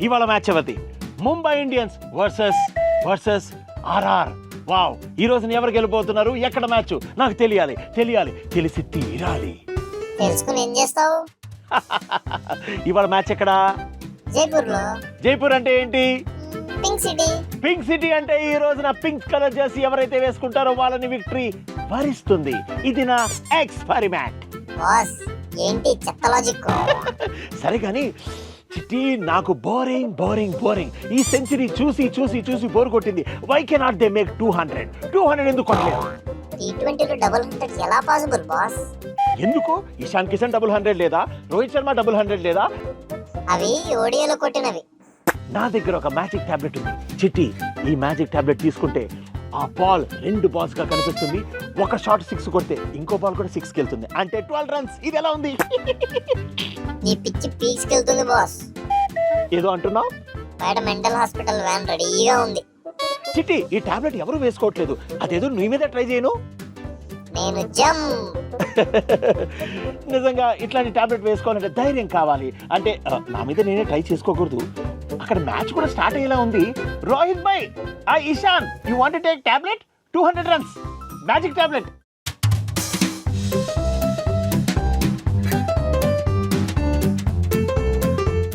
ఇవాళ మ్యాచ్ అవతి Mumbai Indians versus RR. Wow, ఈ రోజున ఎవరు గెలిపోతున్నారు, ఎక్కడ మ్యాచ్ నాకు తెలియాలి, తెలిసి తీరాలి. తెలుసుకుని ఏం చేస్తావు? ఇవాళ మ్యాచ్ ఎక్కడా? జైపూర్లో. జైపూర్ అంటే ఏంటి? Pink city. పింక్ సిటీ అంటే ఈ రోజున పింక్ కలర్ జెర్సీ ఎవరైతే వేసుకుంటారో వాళ్ళని విక్టరీ వరిస్తుంది. ఇది నా ఎక్స్పెరిమెంట్. బాస్ ఏంటి చెత్త లాజిక్? సరే కానీ చిట్టి, నాకు బోరింగ్ ఈ సెంచరీ చూసి బోర్ కొట్టింది. వై కెనాట్ దే మేక్ 200 ఎందుకు కొట్టలేరు? T20లో 100 ఎలా పాసిబుల్ బాస్? ఎందుకు? ఇషాన్ కిషన్ 100 లేదా, రోహిత్ శర్మ 100 లేదా? అవి ఓడియోలో కొట్టినవి. నా దగ్గర ఒక మ్యాజిక్ టాబ్లెట్ ఉంది చిట్టి. ఈ మ్యాజిక్ టాబ్లెట్ తీసుకుంటే ఆ బాల్ 2 బాల్స్ గా కనిపిస్తుంది. ఒక షాట్ 6 కొడితే ఇంకో బాల్ కూడా 6 కి వెళ్తుంది. అంటే 12 రన్స్. ఇది ఎలా ఉంది? నీ పిచ్చి పీక్స్ కెళ్తుంది బాస్. ఏదో అంటున్నావు? బయట మెంటల్ హాస్పిటల్ వ్యాన్ రెడీగా ఉంది. చిట్టి, ఈ టాబ్లెట్ ఎవరు వేసుకోవట్లేదు. అదేదో నీ మీద ట్రై చేయను. నేను జమ్. నిజంగా ఇట్లాంటి టాబ్లెట్ వేసుకోవాలంటే ధైర్యం కావాలి. అంటే నా మీద నేనే ట్రై చేసుకోకూడదు. అక్కడ మ్యాచ్ కూడా స్టార్ట్ అయ్యేలా ఉంది. రోహిత్ భాయ్, Ishan, you want to take tablet? 200 runs magic tablet.